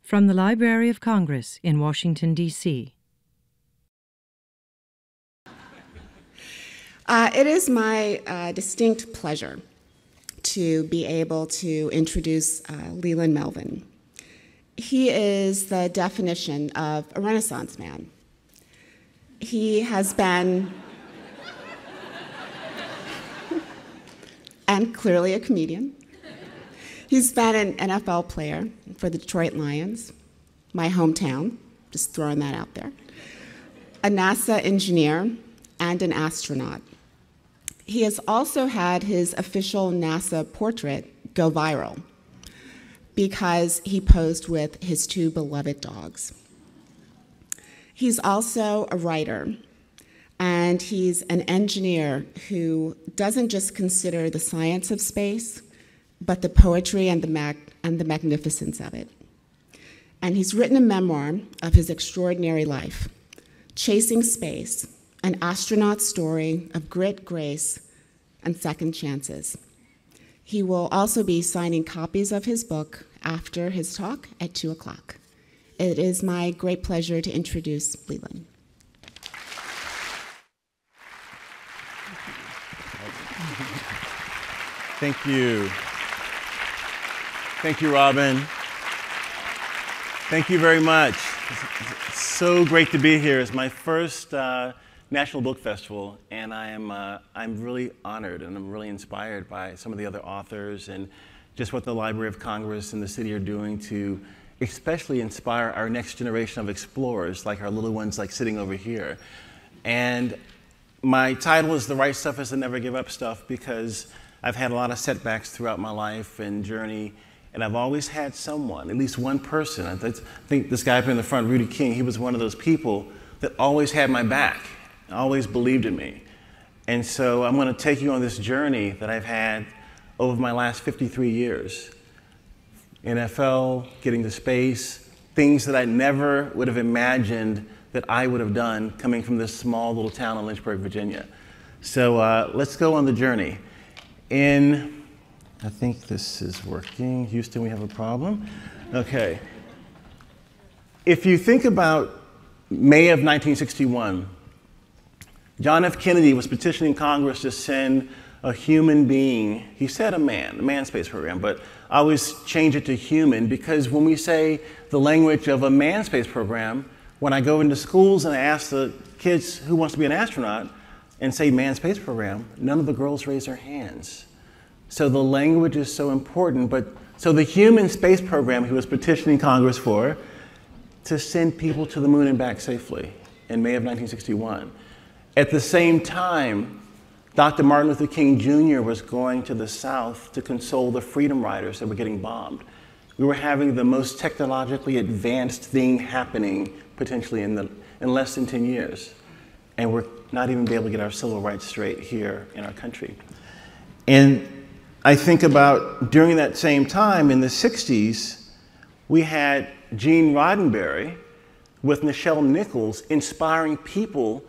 From the Library of Congress in Washington, D.C. It is my distinct pleasure to be able to introduce Leland Melvin. He is the definition of a Renaissance man. He has been, and clearly a comedian. He's been an NFL player for the Detroit Lions, my hometown, just throwing that out there, a NASA engineer, and an astronaut. He has also had his official NASA portrait go viral because he posed with his two beloved dogs. He's also a writer, and he's an engineer who doesn't just consider the science of space, but the poetry and the magnificence of it. And he's written a memoir of his extraordinary life, Chasing Space, an astronaut's story of grit, grace, and second chances. He will also be signing copies of his book after his talk at 2 o'clock. It is my great pleasure to introduce Leland. Thank you. Thank you, Robin. Thank you very much. It's so great to be here. It's my first National Book Festival, and I'm really honored and I'm really inspired by some of the other authors and just what the Library of Congress and the city are doing to especially inspire our next generation of explorers, like our little ones like sitting over here. And my title is The Right Stuff is the Never Give Up Stuff because I've had a lot of setbacks throughout my life and journey, and I've always had someone, at least one person. I think this guy up in the front, Rudy King, he was one of those people that always had my back, always believed in me. And so I'm going to take you on this journey that I've had over my last 53 years. NFL, getting to space, things that I never would have imagined that I would have done coming from this small little town in Lynchburg, Virginia. So let's go on the journey. I think this is working. Houston, we have a problem. Okay. If you think about May of 1961, John F. Kennedy was petitioning Congress to send a human being. He said a man space program, but I always change it to human because when we say the language of a man space program, when I go into schools and I ask the kids who wants to be an astronaut and say man space program, none of the girls raise their hands. So the language is so important, so the human space program he was petitioning Congress for to send people to the moon and back safely in May of 1961. At the same time, Dr. Martin Luther King Jr. was going to the South to console the Freedom Riders that were getting bombed. We were having the most technologically advanced thing happening potentially in less than 10 years. And we're not even able to get our civil rights straight here in our country. And I think about during that same time in the 60s, we had Gene Roddenberry with Nichelle Nichols inspiring people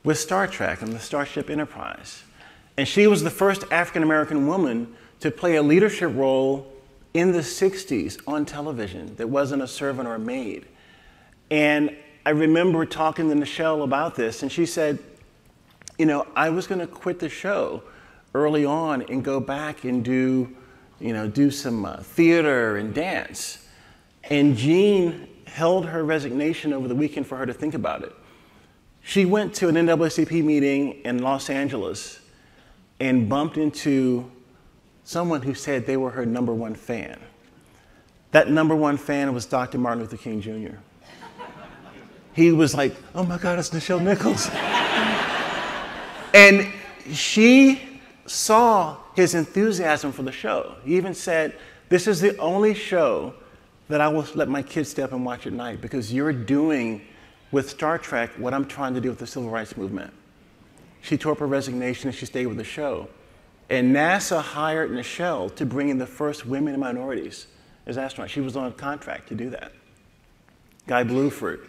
with Star Trek and the Starship Enterprise. And she was the first African-American woman to play a leadership role in the 60s on television that wasn't a servant or a maid. And I remember talking to Nichelle about this, and she said, you know, I was going to quit the show early on and go back and do some theater and dance. And Jean held her resignation over the weekend for her to think about it. She went to an NAACP meeting in Los Angeles and bumped into someone who said they were her #1 fan. That #1 fan was Dr. Martin Luther King Jr. He was like, oh my God, it's Nichelle Nichols. And she saw his enthusiasm for the show. He even said, this is the only show that I will let my kids stay up and watch at night because you're doing with Star Trek what I'm trying to do with the civil rights movement. She tore up her resignation and she stayed with the show. And NASA hired Nichelle to bring in the first women and minorities as astronauts. She was on a contract to do that. Guy Bluford,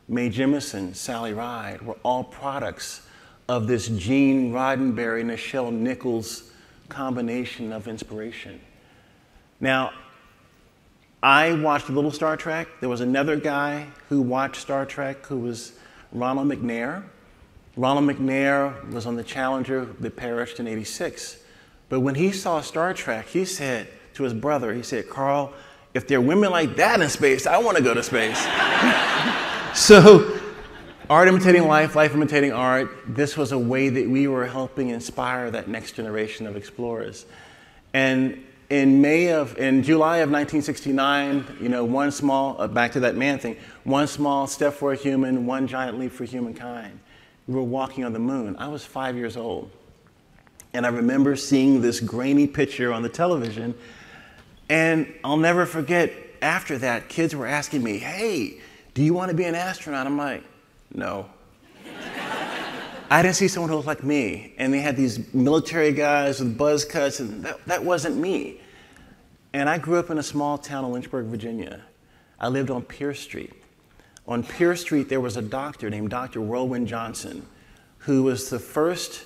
Mae Jemison, Sally Ride were all products of this Gene Roddenberry, Nichelle Nichols combination of inspiration. Now, I watched a little Star Trek. There was another guy who watched Star Trek who was Ronald McNair. Ronald McNair was on the Challenger that perished in '86. But when he saw Star Trek, he said to his brother, he said, "Carl, if there are women like that in space, I want to go to space." So, art imitating life, life imitating art, this was a way that we were helping inspire that next generation of explorers. And in July of 1969, one small, back to that man thing, one small step for a human, one giant leap for humankind. We were walking on the moon. I was 5 years old. And I remember seeing this grainy picture on the television. And I'll never forget, after that, kids were asking me, "Hey, do you want to be an astronaut?" I'm like, "No." I didn't see someone who looked like me. And they had these military guys with buzz cuts, and that wasn't me. And I grew up in a small town in Lynchburg, Virginia. I lived on Pierce Street. On Pierce Street, there was a doctor named Dr. Whirlwind Johnson, who was the first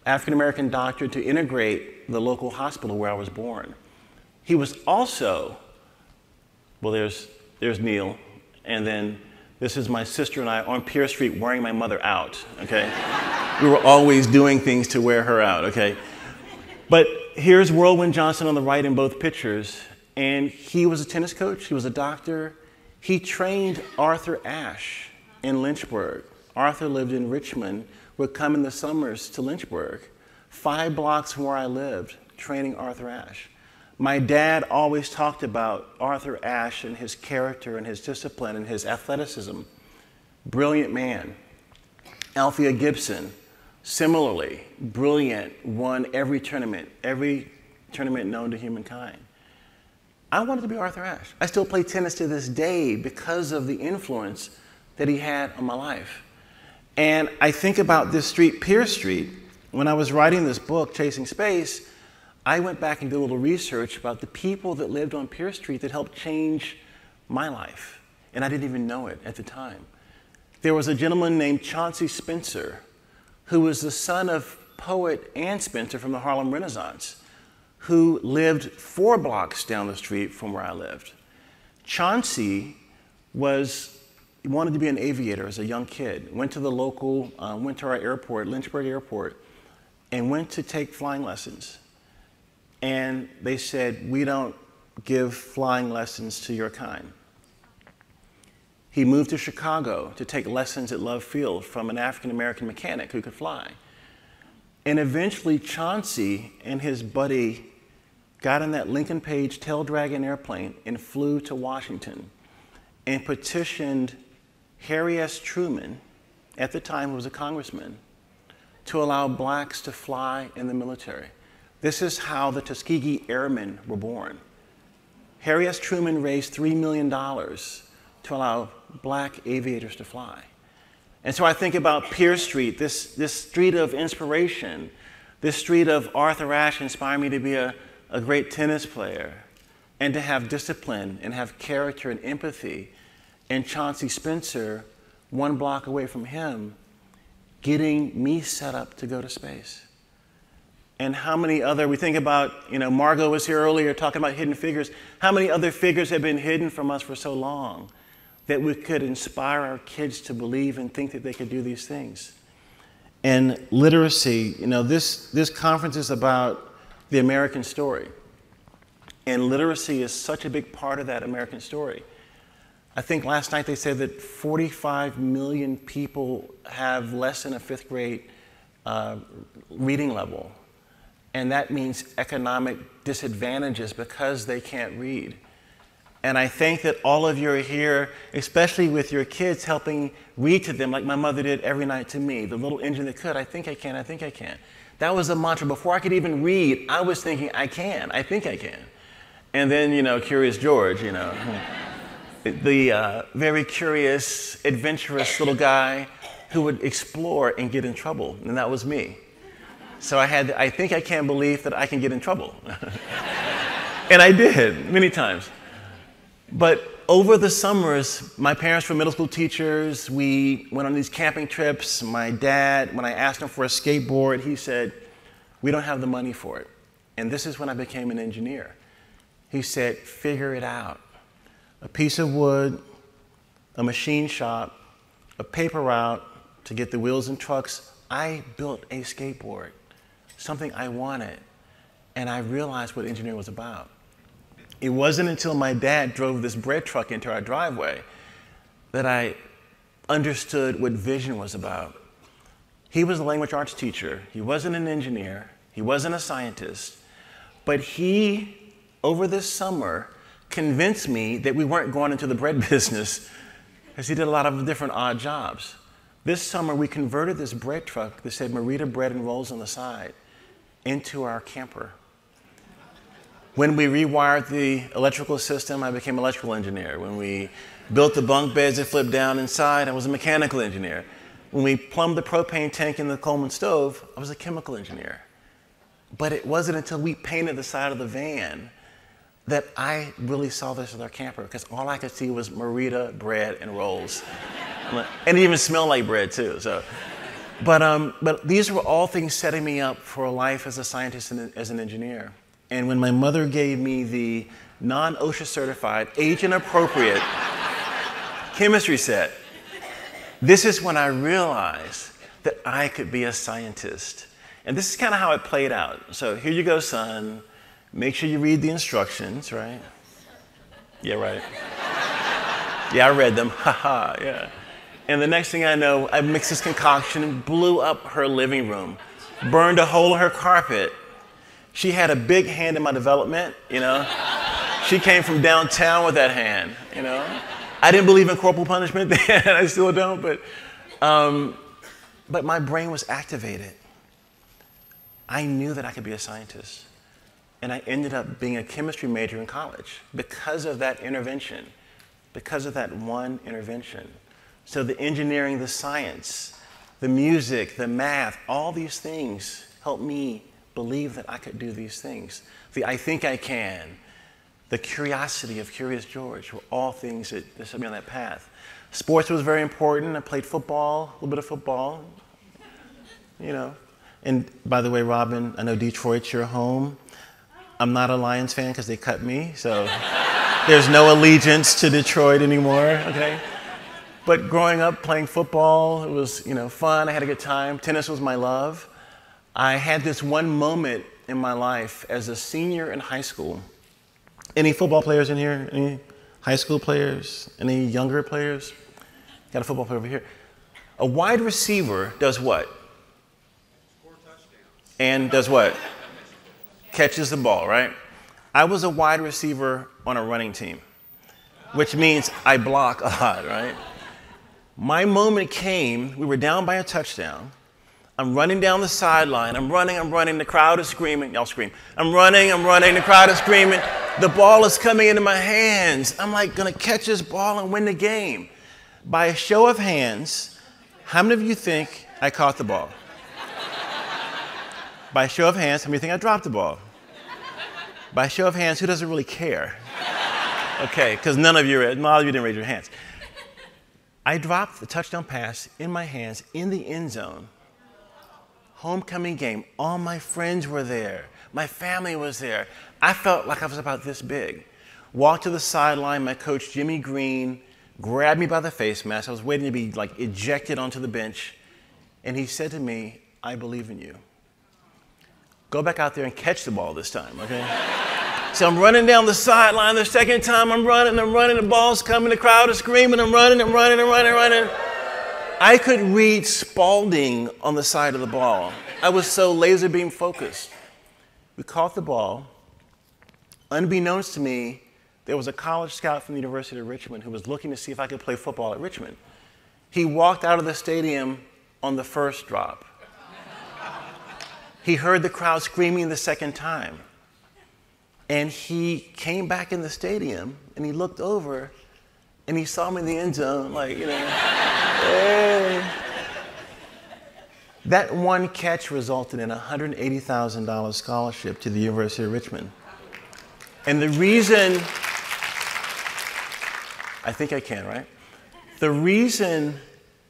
African-American doctor to integrate the local hospital where I was born. He was also, well, there's Neil, and then this is my sister and I on Pierce Street wearing my mother out, okay? We were always doing things to wear her out, okay? But here's Whirlwind Johnson on the right in both pictures, and he was a tennis coach, he was a doctor. He trained Arthur Ashe in Lynchburg. Arthur lived in Richmond, would come in the summers to Lynchburg, 5 blocks from where I lived, training Arthur Ashe. My dad always talked about Arthur Ashe and his character and his discipline and his athleticism. Brilliant man. Althea Gibson, similarly, brilliant, won every tournament known to humankind. I wanted to be Arthur Ashe. I still play tennis to this day because of the influence that he had on my life. And I think about this street, Pierce Street. When I was writing this book, Chasing Space, I went back and did a little research about the people that lived on Pierce Street that helped change my life. And I didn't even know it at the time. There was a gentleman named Chauncey Spencer, who was the son of poet Anne Spencer from the Harlem Renaissance, who lived 4 blocks down the street from where I lived. Chauncey wanted to be an aviator as a young kid, went to our airport, Lynchburg Airport, and went to take flying lessons. And they said, "We don't give flying lessons to your kind." He moved to Chicago to take lessons at Love Field from an African-American mechanic who could fly. And eventually, Chauncey and his buddy got in that Lincoln Page tail dragon airplane and flew to Washington and petitioned Harry S. Truman, at the time who was a congressman, to allow blacks to fly in the military. This is how the Tuskegee Airmen were born. Harry S. Truman raised $3 million to allow black aviators to fly. And so I think about Pierce Street, this street of inspiration, this street of Arthur Ashe inspired me to be a great tennis player and to have discipline and have character and empathy. And Chauncey Spencer, 1 block away from him, getting me set up to go to space. And how many other, we think about, Margot was here earlier talking about hidden figures. How many other figures have been hidden from us for so long that we could inspire our kids to believe and think that they could do these things? And literacy, this conference is about the American story. And literacy is such a big part of that American story. I think last night they said that 45 million people have less than a 5th grade reading level. And that means economic disadvantages because they can't read. And I think that all of you are here, especially with your kids, helping read to them like my mother did every night to me. The little engine that could, I think I can, I think I can. That was the mantra. Before I could even read, I was thinking, I can, I think I can. And then, Curious George, the very curious, adventurous little guy who would explore and get in trouble. And that was me. So I think I can believe that I can get in trouble. And I did, many times. But over the summers, my parents were middle school teachers. We went on these camping trips. My dad, when I asked him for a skateboard, he said, "We don't have the money for it." And this is when I became an engineer. He said, "Figure it out." a piece of wood, a machine shop, a paper route to get the wheels and trucks. I built a skateboard, something I wanted, and I realized what engineering was about. It wasn't until my dad drove this bread truck into our driveway that I understood what vision was about. He was a language arts teacher. He wasn't an engineer. He wasn't a scientist. But he, over this summer, convinced me that we weren't going into the bread business, because he did a lot of different odd jobs. This summer, we converted this bread truck that said Marita Bread and Rolls on the side into our camper. When we rewired the electrical system, I became an electrical engineer. When we built the bunk beds that flipped down inside, I was a mechanical engineer. When we plumbed the propane tank in the Coleman stove, I was a chemical engineer. But it wasn't until we painted the side of the van that I really saw this as our camper, because all I could see was Marita Bread and Rolls. And it even smelled like bread too. So. But these were all things setting me up for a life as a scientist and as an engineer. And when my mother gave me the non-OSHA certified, age-appropriate chemistry set, this is when I realized that I could be a scientist. And this is kind of how it played out. So here you go, son. Make sure you read the instructions, right? Yeah, right. Yeah, I read them. Haha, yeah. And the next thing I know, I mixed this concoction and blew up her living room, burned a hole in her carpet. She had a big hand in my development, you know. She came from downtown with that hand, you know. I didn't believe in corporal punishment then, I still don't, but my brain was activated. I knew that I could be a scientist. And I ended up being a chemistry major in college because of that intervention, because of that one intervention. So the engineering, the science, the music, the math, all these things helped me believe that I could do these things. The I think I can, the curiosity of Curious George were all things that set me on that path. Sports was very important. I played football, a little bit of football, you know. And by the way, Robin, I know Detroit's your home. I'm not a Lions fan because they cut me, so there's no allegiance to Detroit anymore, okay? But growing up playing football, it was, you know, fun. I had a good time. Tennis was my love. I had this one moment in my life as a senior in high school. Any football players in here? Any high school players? Any younger players? Got a football player over here. A wide receiver does what? Score touchdowns. And does what? Catches the ball, right? I was a wide receiver on a running team, which means I block a lot, right? My moment came, we were down by a touchdown. I'm running down the sideline. I'm running, the crowd is screaming. Y'all scream. I'm running, the crowd is screaming. The ball is coming into my hands. I'm like gonna catch this ball and win the game. By a show of hands, how many of you think I caught the ball? By a show of hands, how many think I dropped the ball? By a show of hands, who doesn't really care? Okay, because a lot of you didn't raise your hands. I dropped the touchdown pass in my hands in the end zone. Homecoming game, all my friends were there. My family was there. I felt like I was about this big. Walked to the sideline, my coach, Jimmy Green, grabbed me by the face mask. I was waiting to be like ejected onto the bench. And he said to me, I believe in you. Go back out there and catch the ball this time, okay? So I'm running down the sideline. The second time I'm running, the ball's coming, the crowd is screaming, I'm running. I could read Spalding on the side of the ball. I was so laser beam focused. We caught the ball. Unbeknownst to me, there was a college scout from the University of Richmond who was looking to see if I could play football at Richmond. He walked out of the stadium on the first drop. He heard the crowd screaming the second time. And he came back in the stadium and he looked over and he saw me in the end zone, like, you know, hey. That one catch resulted in a $180,000 scholarship to the University of Richmond. And the reason, I think I can, right? The reason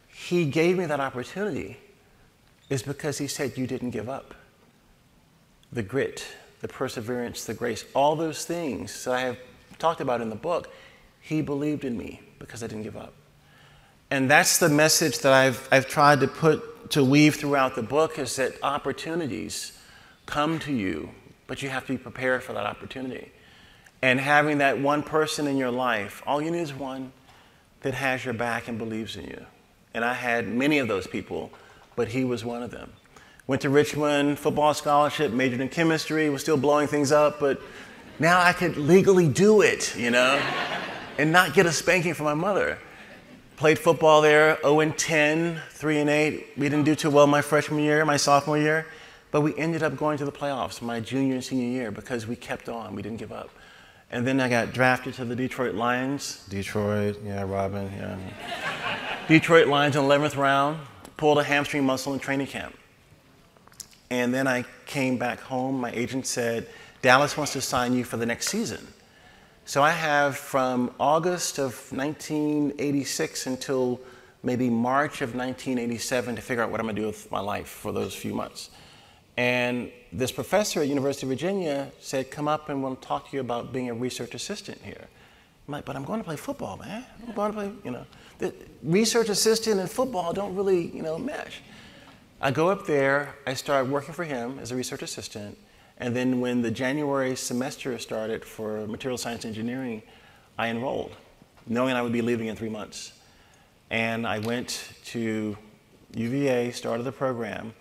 he gave me that opportunity is because he said, you didn't give up. The grit, the perseverance, the grace, all those things that I have talked about in the book, he believed in me because I didn't give up. And that's the message that I've tried to weave throughout the book, is that opportunities come to you, but you have to be prepared for that opportunity. And having that one person in your life, all you need is one that has your back and believes in you. And I had many of those people, but he was one of them. Went to Richmond, football scholarship, majored in chemistry, was still blowing things up, but now I could legally do it, you know, and not get a spanking from my mother. Played football there, 0-10, 3-8. We didn't do too well my freshman year, my sophomore year, but we ended up going to the playoffs my junior and senior year because we kept on, we didn't give up. And then I got drafted to the Detroit Lions. Detroit, yeah, Robin, yeah. Detroit Lions in the 11th round, pulled a hamstring muscle in training camp. And then I came back home. My agent said, Dallas wants to sign you for the next season. So I have from August of 1986 until maybe March of 1987 to figure out what I'm going to do with my life for those few months. And this professor at University of Virginia said, come up and we'll talk to you about being a research assistant here. I'm like, but I'm going to play football, man. I'm going to play, you know. The research assistant and football don't really, you know, mesh. I go up there, I start working for him as a research assistant, and then when the January semester started for material science engineering, I enrolled, knowing I would be leaving in 3 months. And I went to UVA, started the program,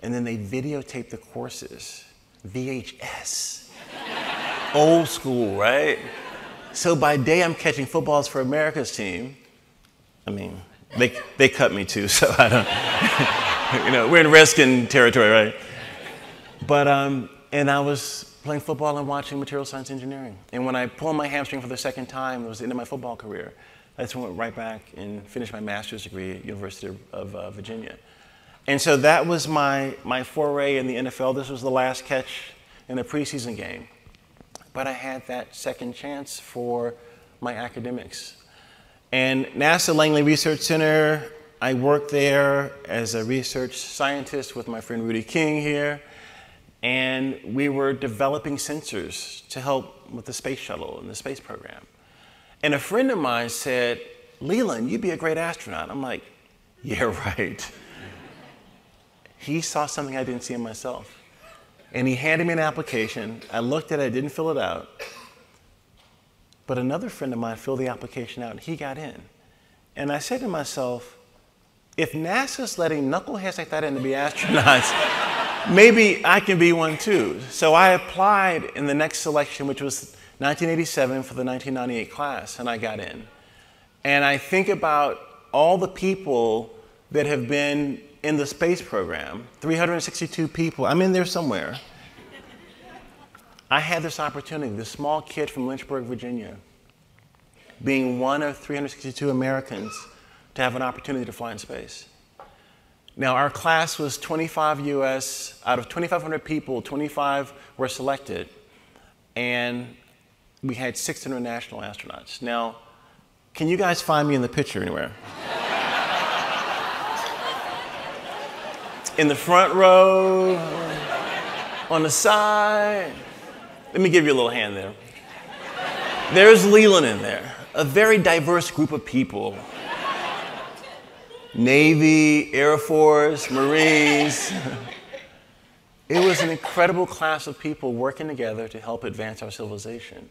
and then they videotaped the courses. VHS. Old school, right? So by day I'm catching footballs for America's team. I mean, they cut me too, so I don't, you know, we're in Redskin territory, right? But, and I was playing football and watching material science engineering. And when I pulled my hamstring for the second time, it was the end of my football career. I just went right back and finished my master's degree at University of Virginia. And so that was my foray in the NFL. This was the last catch in a preseason game. But I had that second chance for my academics. And NASA Langley Research Center, I worked there as a research scientist with my friend Rudy King here. And we were developing sensors to help with the space shuttle and the space program. And a friend of mine said, Leland, you'd be a great astronaut. I'm like, yeah, right. He saw something I didn't see in myself. And he handed me an application. I looked at it, I didn't fill it out. But another friend of mine filled the application out and he got in. And I said to myself, if NASA's letting knuckleheads like that in to be astronauts, maybe I can be one too. So I applied in the next selection, which was 1987 for the 1998 class, and I got in. And I think about all the people that have been in the space program, 362 people, I'm in there somewhere. I had this opportunity, this small kid from Lynchburg, Virginia, being one of 362 Americans to have an opportunity to fly in space. Now, our class was 25 US, out of 2,500 people, 25 were selected, and we had 6 international astronauts. Now, can you guys find me in the picture anywhere? In the front row, on the side. Let me give you a little hand there. There's Leland in there, a very diverse group of people. Navy, Air Force, Marines. It was an incredible class of people working together to help advance our civilization.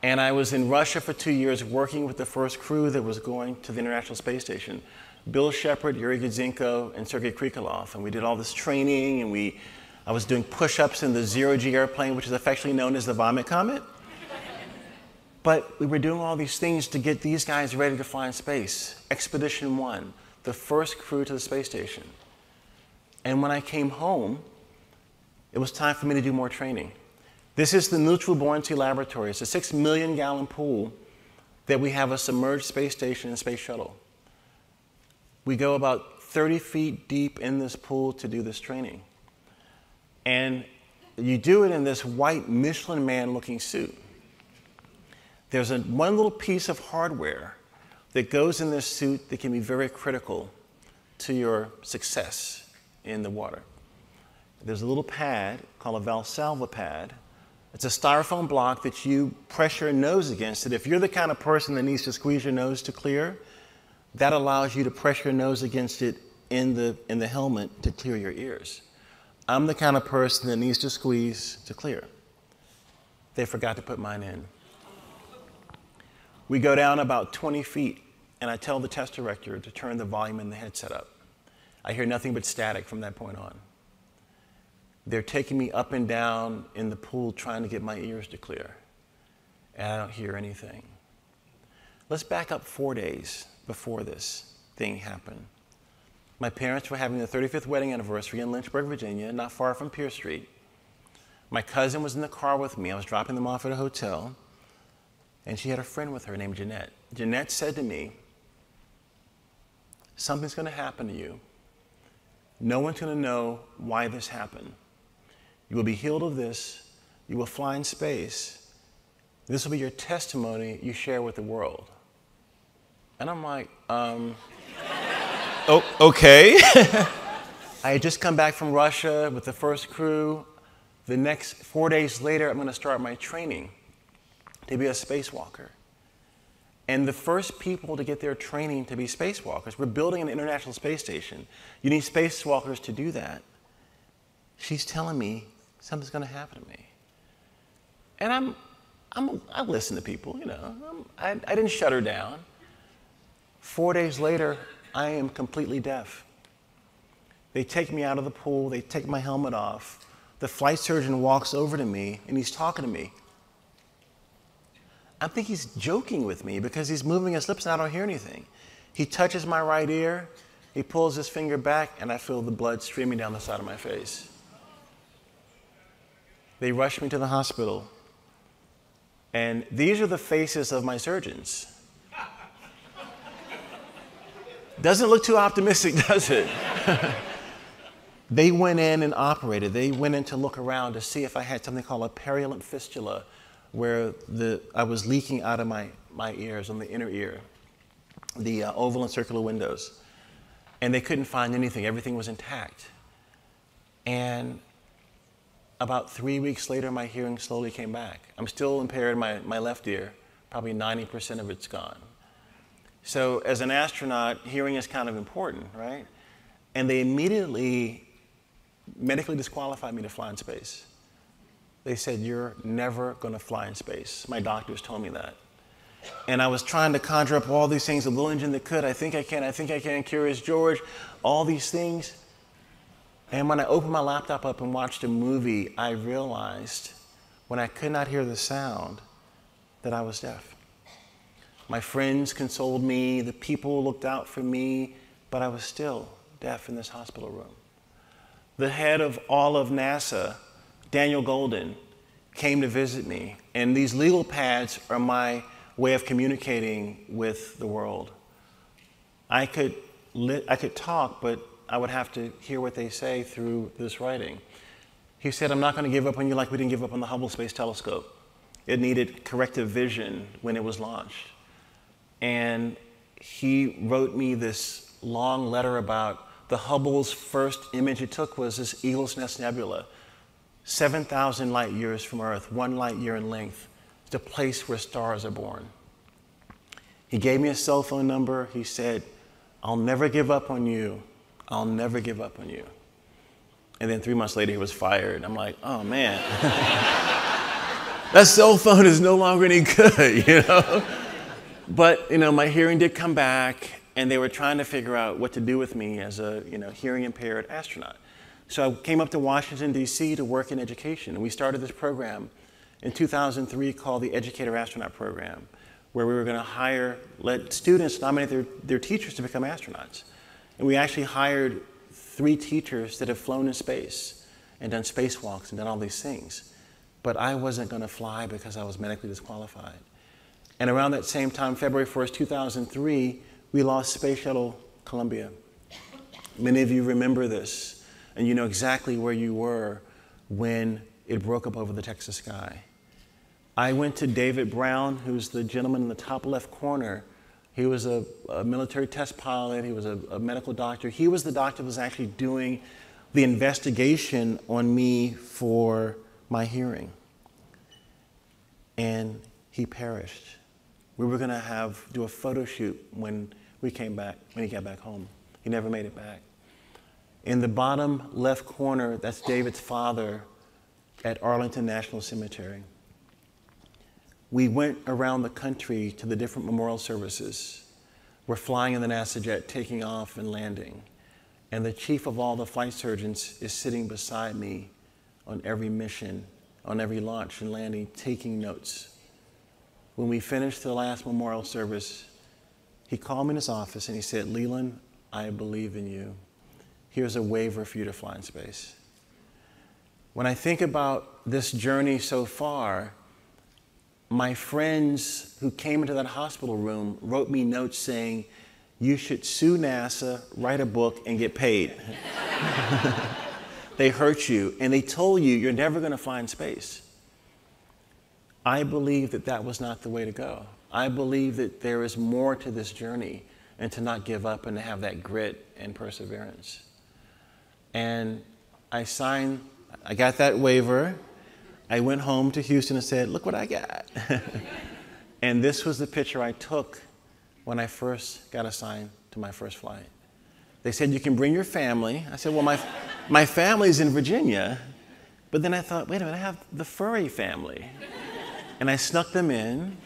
And I was in Russia for 2 years working with the first crew that was going to the International Space Station. Bill Shepard, Yuri Gudzinko, and Sergei Krikalev. And we did all this training, and I was doing push-ups in the zero-G airplane, which is affectionately known as the Vomit Comet. But we were doing all these things to get these guys ready to fly in space. Expedition 1, the first crew to the space station. And when I came home, it was time for me to do more training. This is the Neutral Buoyancy Laboratory. It's a 6 million gallon pool that we have a submerged space station and space shuttle. We go about 30 feet deep in this pool to do this training. And you do it in this white Michelin Man looking suit. There's one little piece of hardware that goes in this suit that can be very critical to your success in the water. There's a little pad called a Valsalva pad It's a styrofoam block that you press your nose against it. If you're the kind of person that needs to squeeze your nose to clear, that allows you to press your nose against it in the helmet to clear your ears. I'm the kind of person that needs to squeeze to clear. They forgot to put mine in. We go down about 20 feet, and I tell the test director to turn the volume in the headset up. I hear nothing but static from that point on. They're taking me up and down in the pool trying to get my ears to clear, and I don't hear anything. Let's back up 4 days before this thing happened. My parents were having their 35th wedding anniversary in Lynchburg, Virginia, not far from Pierce Street. My cousin was in the car with me. I was dropping them off at a hotel, and she had a friend with her named Jeanette. Jeanette said to me, "Something's going to happen to you. No one's going to know why this happened. You will be healed of this. You will fly in space. This will be your testimony you share with the world." And I'm like, oh, okay. I had just come back from Russia with the first crew. The next 4 days later, I'm going to start my training to be a spacewalker. And the first people to get their training to be spacewalkers, we're building an international space station. You need spacewalkers to do that. She's telling me something's going to happen to me. And I listen to people, you know. I didn't shut her down. 4 days later, I am completely deaf. They take me out of the pool. They take my helmet off. The flight surgeon walks over to me, and he's talking to me. I think he's joking with me because he's moving his lips and I don't hear anything. He touches my right ear. He pulls his finger back, and I feel the blood streaming down the side of my face. They rushed me to the hospital. And these are the faces of my surgeons. Doesn't look too optimistic, does it? They went in and operated. They went in to look around to see if I had something called a perilymph fistula, where I was leaking out of my ears on the inner ear, the oval and circular windows. And they couldn't find anything. Everything was intact. And about 3 weeks later, my hearing slowly came back. I'm still impaired in my left ear. Probably 90% of it's gone. So as an astronaut, hearing is kind of important, right? And they immediately medically disqualified me to fly in space. They said, "You're never going to fly in space." My doctors told me that. And I was trying to conjure up all these things, a little engine that could, I think I can, Curious George, all these things. And when I opened my laptop up and watched a movie, I realized when I could not hear the sound that I was deaf. My friends consoled me, the people looked out for me, but I was still deaf in this hospital room. The head of all of NASA, Daniel Golden, came to visit me, and these legal pads are my way of communicating with the world. I could talk, but I would have to hear what they say through this writing. He said, "I'm not going to give up on you like we didn't give up on the Hubble Space Telescope. It needed corrective vision when it was launched." And he wrote me this long letter about the Hubble's first image it took was this Eagle's Nest Nebula, 7,000 light years from Earth, 1 light year in length. It's a place where stars are born. He gave me a cell phone number. He said, "I'll never give up on you. I'll never give up on you." And then 3 months later, he was fired. I'm like, oh man, that cell phone is no longer any good, you know? But, you know, my hearing did come back, and they were trying to figure out what to do with me as a, hearing impaired astronaut. So I came up to Washington, D.C. to work in education. And we started this program in 2003 called the Educator Program, where we were going to let students nominate their teachers to become astronauts. And we actually hired 3 teachers that have flown in space and done spacewalks and done all these things. But I wasn't going to fly because I was medically disqualified. And around that same time, February 1st, 2003, we lost Space Shuttle Columbia. Many of you remember this, and you know exactly where you were when it broke up over the Texas sky. I went to David Brown, who's the gentleman in the top left corner. He was a military test pilot. He was a medical doctor. He was the doctor that was actually doing the investigation on me for my hearing. and he perished. We were going to do a photo shoot when he got back home. He never made it back. In the bottom left corner, that's David's father at Arlington National Cemetery. We went around the country to the different memorial services. We're flying in the NASA jet, taking off and landing. And the chief of all the flight surgeons is sitting beside me on every mission, on every launch and landing, taking notes. When we finished the last memorial service, he called me in his office and he said, "Leland, I believe in you. Here's a waiver for you to fly in space." When I think about this journey so far, my friends who came into that hospital room wrote me notes saying, "You should sue NASA, write a book, and get paid." They hurt you, and they told you you're never going to fly in space. I believe that that was not the way to go. I believe that there is more to this journey, and to not give up and to have that grit and perseverance. And I got that waiver. I went home to Houston and said, "Look what I got." And this was the picture I took when I first got assigned to my first flight. They said, "You can bring your family." I said, "Well, my family's in Virginia." But then I thought, wait a minute, I have the furry family. And I snuck them in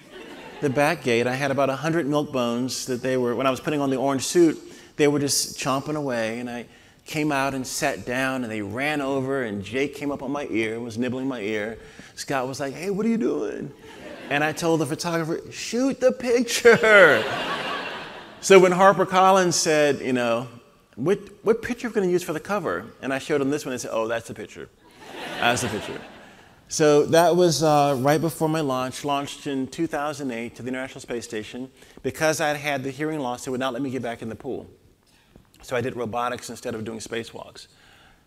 the back gate. I had about 100 milk bones that when I was putting on the orange suit, they were just chomping away. And I came out and sat down, and they ran over, and Jake came up on my ear and was nibbling my ear. Scott was like, "Hey, what are you doing?" And I told the photographer, "Shoot the picture." So when HarperCollins said, what picture are we going to use for the cover? And I showed them this one, and they said, "Oh, that's the picture. That's the picture." So that was right before my launched in 2008 to the International Space Station. Because I had the hearing loss, they would not let me get back in the pool. So I did robotics instead of doing spacewalks.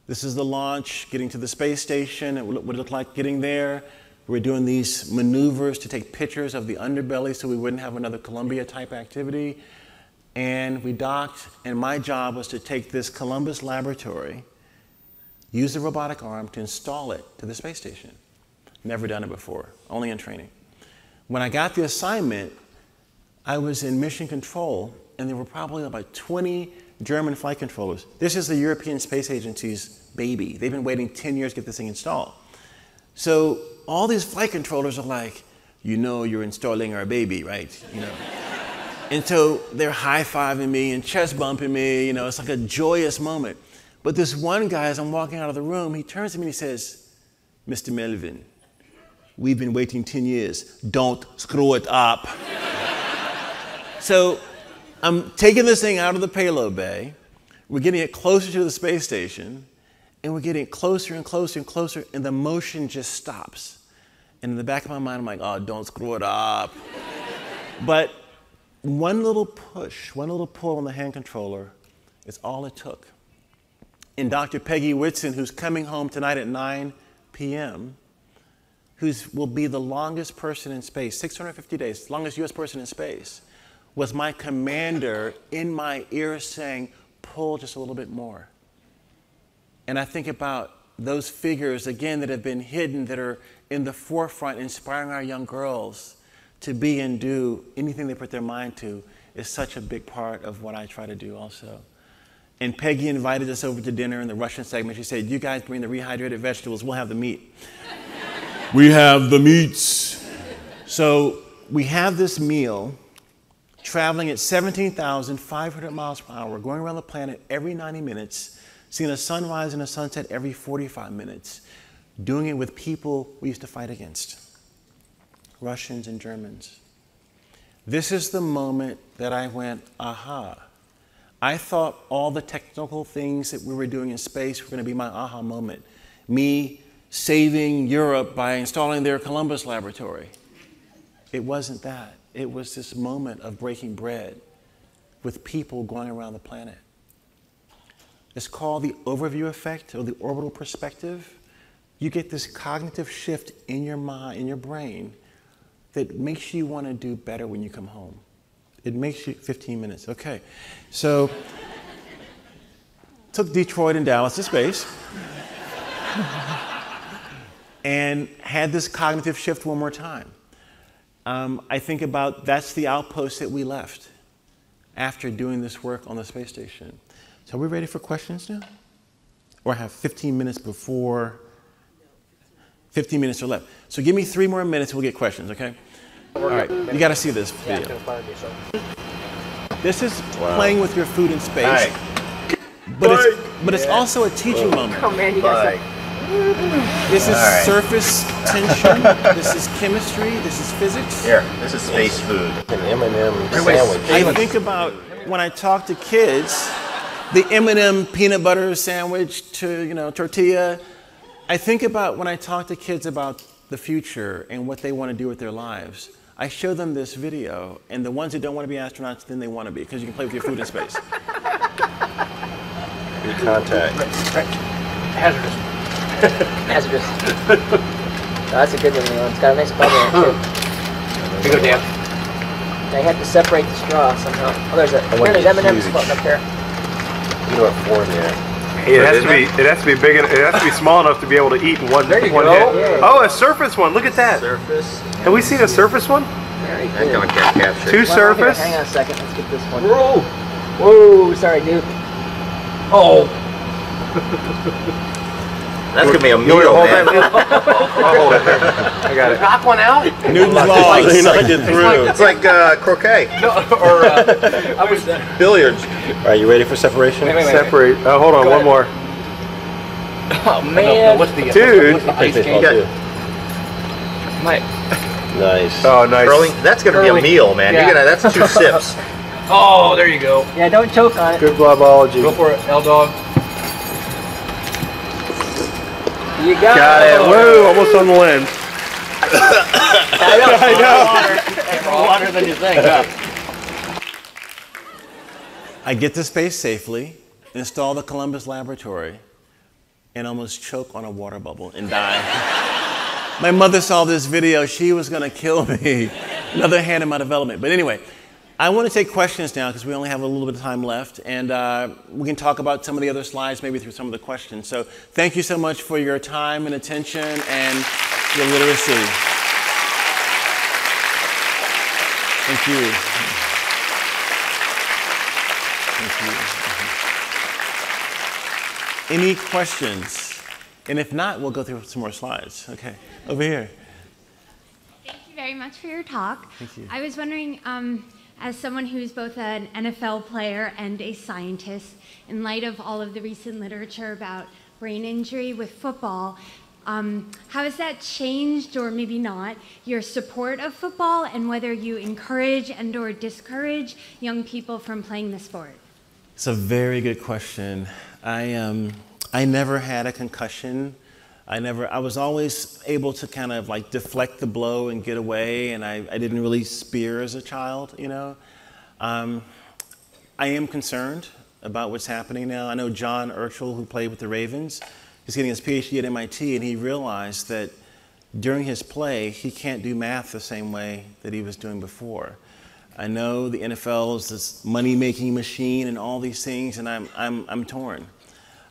This is the launch, getting to the space station, what it looked like getting there. We're doing these maneuvers to take pictures of the underbelly so we wouldn't have another Columbia-type activity. And we docked, and my job was to take this Columbus laboratory, use the robotic arm to install it to the space station. Never done it before, only in training. When I got the assignment, I was in mission control, and there were probably about 20 German flight controllers. This is the European Space Agency's baby. They've been waiting 10 years to get this thing installed. So all these flight controllers are like, "You're installing our baby, right?" And so they're high-fiving me and chest bumping me. It's like a joyous moment. But this one guy, as I'm walking out of the room, he turns to me and he says, "Mr. Melvin, we've been waiting 10 years. Don't screw it up." So I'm taking this thing out of the payload bay. We're getting it closer to the space station, and we're getting closer and closer and closer, and the motion just stops. And in the back of my mind, I'm like, "Oh, don't screw it up." But one little push, one little pull on the hand controller is all it took. And Dr. Peggy Whitson, who's coming home tonight at 9 p.m., will be the longest person in space, 650 days, longest U.S. person in space, was my commander in my ear saying, "Pull just a little bit more." And I think about those figures, again, that have been hidden, that are in the forefront, inspiring our young girls to be and do anything they put their mind to, is such a big part of what I try to do also. And Peggy invited us over to dinner in the Russian segment. She said, "You guys bring the rehydrated vegetables, we'll have the meat." We have the meats. So we have this meal, traveling at 17,500 miles per hour, going around the planet every 90 minutes, seeing a sunrise and a sunset every 45 minutes, doing it with people we used to fight against, Russians and Germans. This is the moment that I went, aha. I thought all the technical things that we were doing in space were going to be my aha moment. Me saving Europe by installing their Columbus laboratory. It wasn't that. It was this moment of breaking bread with people going around the planet. It's called the overview effect, or the orbital perspective. You get this cognitive shift in your mind, in your brain, that makes you want to do better when you come home. It makes you 15 minutes. Okay, so took Detroit and Dallas to space and had this cognitive shift one more time. I think about that's the outpost that we left after doing this work on the space station. So are we ready for questions now? Or have 15 minutes before? 15 minutes are left. So give me 3 more minutes, we'll get questions, okay? All right, you got to see this video. This is playing with your food in space, but it's also a teaching moment. Oh man, you guys. This is surface tension. This is chemistry. This is physics. Here, this is space food. An M&M sandwich. I think about when I talk to kids, the M&M peanut butter sandwich to tortilla. I think about when I talk to kids about the future and what they want to do with their lives. I show them this video, and the ones that don't want to be astronauts, then they want to be, because you can play with your food in space. Good contact. Hazardous. Hazardous. That's a good one, Leland. It's got a nice bubble in it, too. Here you go, Dan. They had to separate the straw somehow. Oh, there's M&M's floating up there. You know what form there. It has to be big. It has to be small enough to be able to eat in one hit. Yeah. Oh, a surface one. Look at that. Surface. Have we seen a surface one? Very That's good. going to get captured. Two surface. Hang on a second. Let's get this one. Whoa. Whoa. Sorry, dude. Oh. That's going to be a You want me to meal, hold man. that? I'll hold it. I got it. Knock one out? Newton's laws. He knocked it through. It's like croquet. No, or I was. Billiards. All right, you ready for separation? Wait. Separate. Oh, hold on. Go One ahead. more. Oh man. Dude. What's the Take ice this game? one, too. Mike. Nice. Oh, nice. Curling. That's going to be a meal, man. Yeah. That's 2 sips. Oh, there you go. Yeah, don't choke on it. Good blobology. Go for it, L-Dog. You got Got it. Whoa, almost on the lens. I know. More water than you think. I get to space safely, install the Columbus laboratory, and almost choke on a water bubble and die. My mother saw this video. She was going to kill me. Another hand in my development. But anyway, I want to take questions now because we only have a little bit of time left, and we can talk about some of the other slides, maybe through some of the questions. So thank you so much for your time and attention and your literacy. Thank you. Thank you. Any questions? And if not, we'll go through some more slides. Okay, over here. Thank you very much for your talk. Thank you. I was wondering, as someone who's both an NFL player and a scientist, in light of all of the recent literature about brain injury with football, how has that changed, or maybe not, your support of football, and whether you encourage and or discourage young people from playing the sport? It's a very good question. I never had a concussion. I was always able to kind of like deflect the blow and get away, and I didn't really spear as a child, I am concerned about what's happening now. I know John Urchel, who played with the Ravens, he's getting his PhD at MIT, and he realized that during his play, he can't do math the same way that he was doing before. I know the NFL is this money-making machine and all these things, and I'm torn.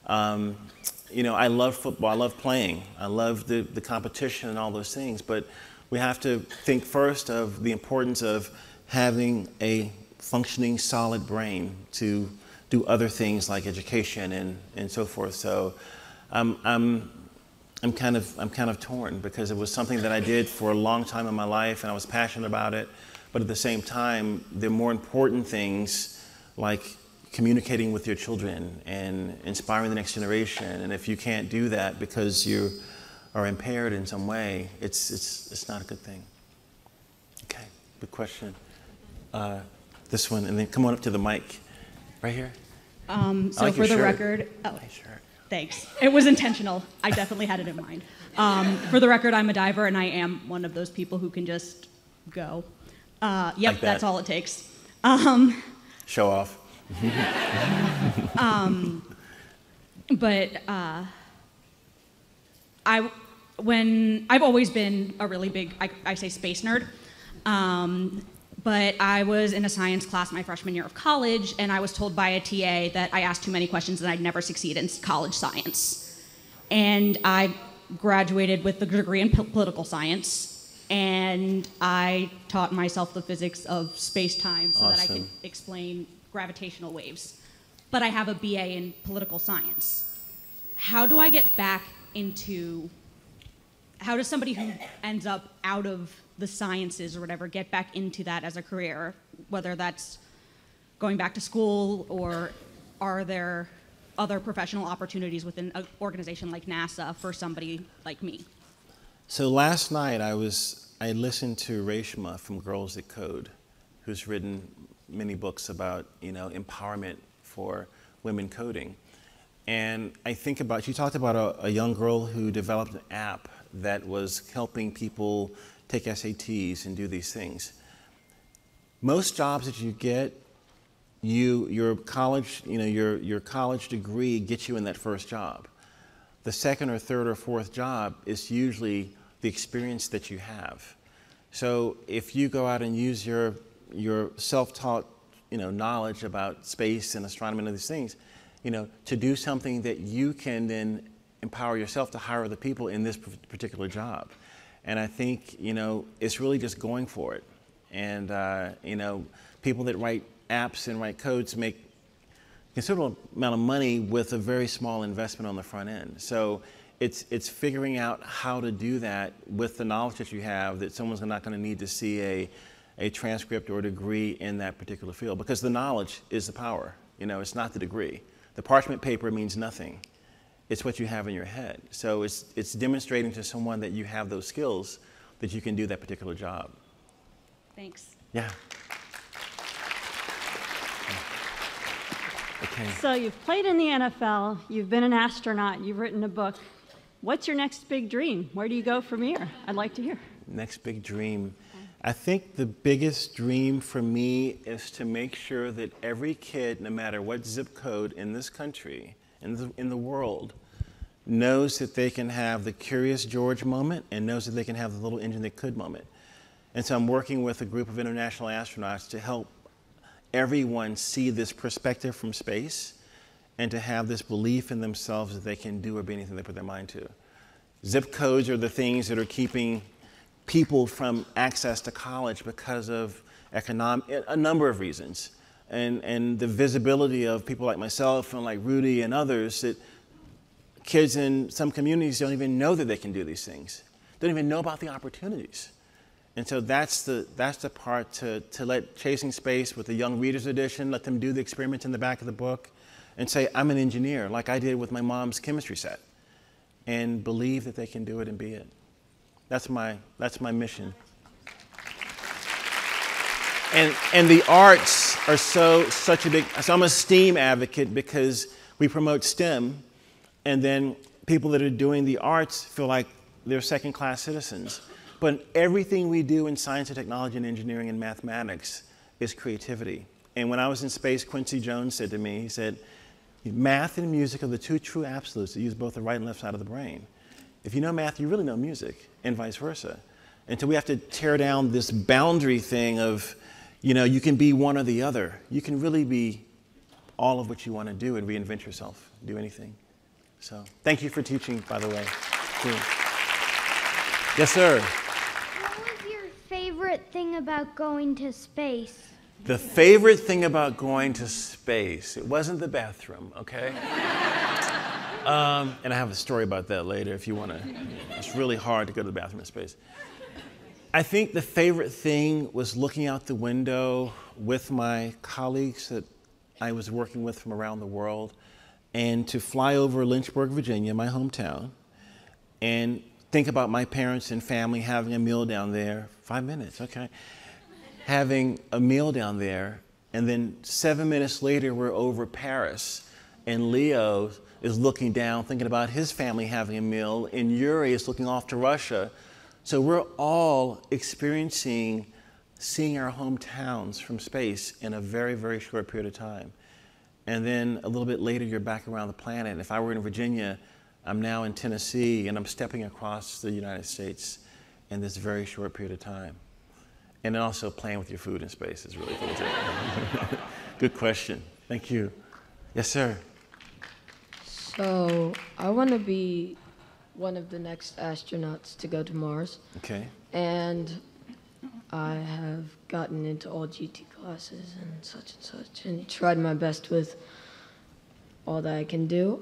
I love football, I love playing, I love the competition and all those things, but we have to think first of the importance of having a functioning, solid brain to do other things like education and so forth. So I'm kind of torn, because it was something that I did for a long time in my life, and I was passionate about it, but at the same time, there are more important things like communicating with your children and inspiring the next generation. And if you can't do that because you are impaired in some way, it's not a good thing. Okay, good question. This one, and then come on up to the mic, right here. So like for your the shirt. record, Nice shirt. thanks. It was intentional. I definitely had it in mind. For the record, I'm a diver, and I am one of those people who can just go. Yep, Like that. that's all it takes. Show off. But I've always been a really big, I say space nerd. But I was in a science class my freshman year of college, and I was told by a TA that I asked too many questions and I'd never succeed in college science. And I graduated with a degree in political science, and I taught myself the physics of space-time so that I could Awesome. explain gravitational waves. But I have a BA in political science. How do I get back into, how does somebody who ends up out of the sciences or whatever get back into that as a career, whether that's going back to school, or are there other professional opportunities within an organization like NASA for somebody like me? So last night I listened to Reshma from Girls That Code, who's written many books about, empowerment for women coding. And I think about, she talked about a young girl who developed an app that was helping people take SATs and do these things. Most jobs that you get, your college degree gets you in that first job. The second or third or fourth job is usually the experience that you have. So if you go out and use your self-taught knowledge about space and astronomy and these things, to do something that you can then empower yourself to hire other people in this particular job. And I think it's really just going for it. And people that write apps and write codes make considerable amount of money with a very small investment on the front end. So it's figuring out how to do that with the knowledge that you have, that someone's not going to need to see a transcript or a degree in that particular field, because the knowledge is the power. It's not the degree. The parchment paper means nothing. It's what you have in your head. So it's demonstrating to someone that you have those skills, that you can do that particular job. Thanks. Yeah. Okay. So you've played in the NFL, you've been an astronaut, you've written a book. What's your next big dream? Where do you go from here? I'd like to hear. Next big dream. I think the biggest dream for me is to make sure that every kid, no matter what zip code in this country, in the world, knows that they can have the Curious George moment and knows that they can have the little engine that could moment. And so I'm working with a group of international astronauts to help everyone see this perspective from space and to have this belief in themselves that they can do or be anything they put their mind to. Zip codes are the things that are keeping people from access to college because of a number of reasons. And the visibility of people like myself and like Rudy and others, that kids in some communities don't even know that they can do these things. Don't even know about the opportunities. And so that's the part to let Chasing Space with the Young Readers Edition, let them do the experiments in the back of the book and say, I'm an engineer, like I did with my mom's chemistry set, and believe that they can do it and be it. That's my mission. And the arts are such a big, so I'm a STEAM advocate because we promote STEM, and then people that are doing the arts feel like they're second-class citizens. But everything we do in science and technology and engineering and mathematics is creativity. And when I was in space, Quincy Jones said to me, he said, math and music are the two true absolutes that use both the right and left side of the brain. If you know math, you really know music, and vice versa. And so we have to tear down this boundary thing of, you can be one or the other. You can really be all of what you want to do and reinvent yourself, do anything. So thank you for teaching, by the way. Yes, sir. What was your favorite thing about going to space? The favorite thing about going to space, it wasn't the bathroom, okay? And I have a story about that later if you want to. It's really hard to go to the bathroom in space. I think the favorite thing was looking out the window with my colleagues that I was working with from around the world, and to fly over Lynchburg, Virginia, my hometown, and think about my parents and family having a meal down there. 5 minutes, okay. Having a meal down there, and then 7 minutes later, we're over Paris, and Leo is looking down, thinking about his family having a meal, and Yuri is looking off to Russia. So we're all experiencing seeing our hometowns from space in a very, very short period of time. And then a little bit later, you're back around the planet. And if I were in Virginia, I'm now in Tennessee, and I'm stepping across the United States in this very short period of time. And then also playing with your food in space is really cool, too. Good question. Thank you. Yes, sir. So I want to be one of the next astronauts to go to Mars. Okay. and I have gotten into all GT classes and such, and tried my best with all that I can do.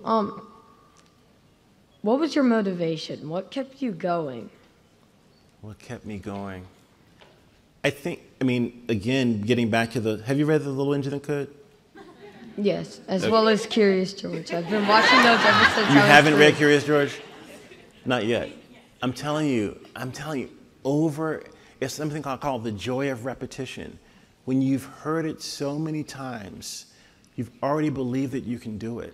What was your motivation? What kept you going? What kept me going? I mean, again, getting back to have you read The Little Engine That Could? Yes, as well as Curious George. I've been watching those ever since You I was haven't 3. read Curious George? Not yet. I'm telling you, it's something called the joy of repetition. When you've heard it so many times, you've already believed that you can do it.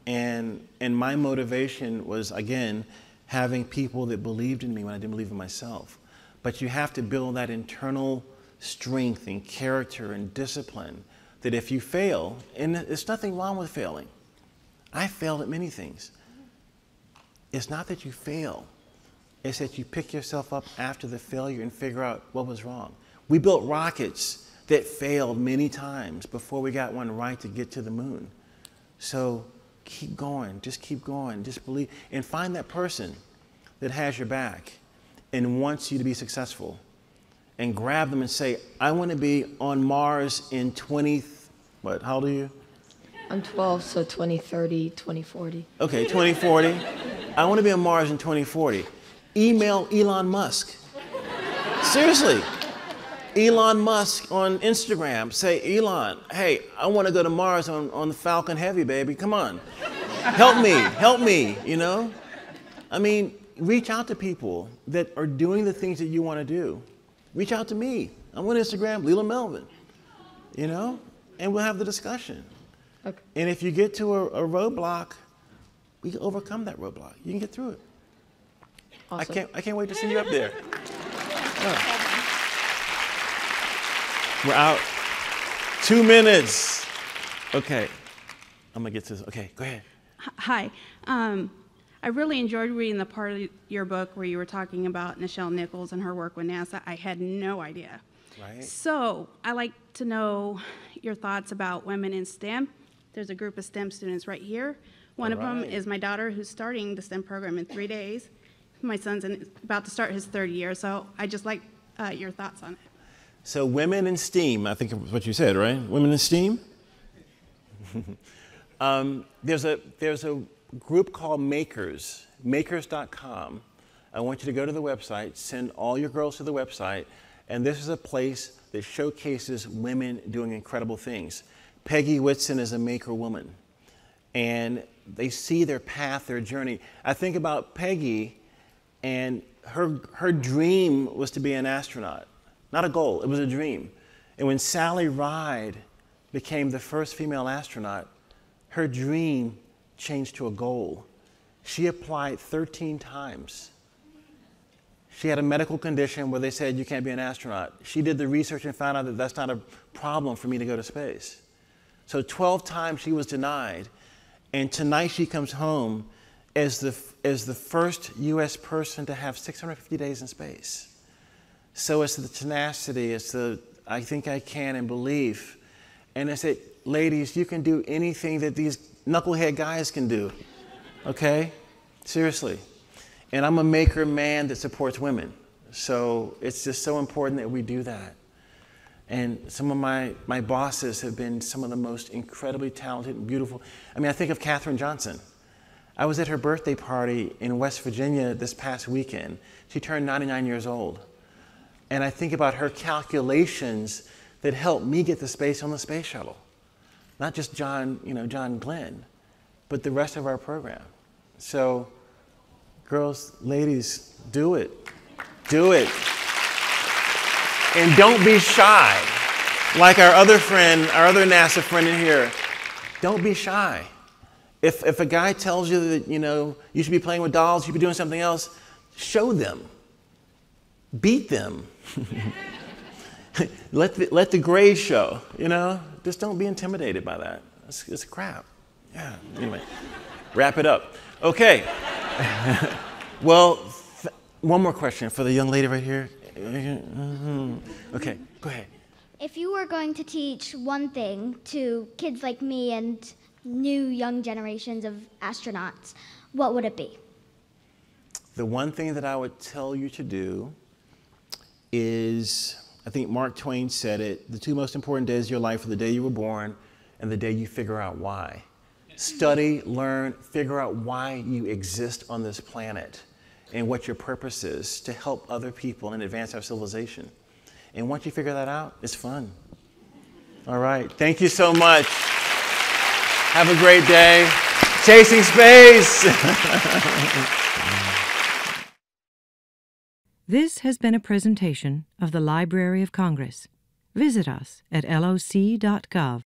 And my motivation was, again, having people that believed in me when I didn't believe in myself. But you have to build that internal strength and character and discipline that if you fail, and there's nothing wrong with failing. I failed at many things. It's not that you fail. It's that you pick yourself up after the failure and figure out what was wrong. We built rockets that failed many times before we got one right to get to the moon. So keep going, just believe, and find that person that has your back and wants you to be successful. And grab them and say, I want to be on Mars in how old are you? I'm 12, so 2030, 2040. Okay, 2040. I want to be on Mars in 2040. Email Elon Musk. Seriously. Elon Musk on Instagram. Say, Elon, hey, I want to go to Mars on the Falcon Heavy, baby. Come on. Help me, you know? I mean, reach out to people that are doing the things that you want to do. Reach out to me. I'm on Instagram, Leland Melvin, you know? And we'll have the discussion. Okay. And if you get to a roadblock, we can overcome that roadblock. You can get through it. Awesome. I can't wait to see you up there. Oh. We're out. 2 minutes. Okay. I'm going to get to this. Okay, go ahead. Hi. I really enjoyed reading the part of your book where you were talking about Nichelle Nichols and her work with NASA. I had no idea. Right. So I'd like to know your thoughts about women in STEM. There's a group of STEM students right here. One of them is my daughter, who's starting the STEM program in 3 days. My son's about to start his 3rd year, so I'd just like your thoughts on it. So women in STEAM, I think is what you said, right? Women in STEAM? There's a group called Makers, makers.com. I want you to go to the website, send all your girls to the website, and this is a place that showcases women doing incredible things. Peggy Whitson is a maker woman, and they see their path, their journey. I think about Peggy, and her dream was to be an astronaut. Not a goal, it was a dream. And when Sally Ride became the first female astronaut, her dream changed to a goal. She applied 13 times. She had a medical condition where they said, you can't be an astronaut. She did the research and found out that that's not a problem for me to go to space. So 12 times she was denied, and tonight she comes home as the first US person to have 650 days in space. So it's the tenacity, it's the I think I can and belief. And I said, ladies, you can do anything that these knucklehead guys can do, okay? Seriously. And I'm a maker man that supports women. So it's just so important that we do that. And some of my bosses have been some of the most incredibly talented and beautiful. I mean, I think of Katherine Johnson. I was at her birthday party in West Virginia this past weekend. She turned 99 years old. And I think about her calculations that helped me get to space on the space shuttle. Not just John Glenn, but the rest of our program. So, girls, ladies, do it. Do it. And don't be shy. Like our other NASA friend in here, don't be shy. If a guy tells you that, you should be playing with dolls, you should be doing something else, show them. Beat them. Let the grades show, Just don't be intimidated by that. It's crap. Yeah, anyway, wrap it up. Okay. Well, one more question for the young lady right here. Okay, go ahead. If you were going to teach one thing to kids like me and new young generations of astronauts, what would it be? The one thing that I would tell you to do is, I think Mark Twain said it, the two most important days of your life are the day you were born and the day you figure out why. Study, learn, figure out why you exist on this planet and what your purpose is to help other people and advance our civilization. And once you figure that out, it's fun. All right, thank you so much. Have a great day. Chasing space. This has been a presentation of the Library of Congress. Visit us at loc.gov.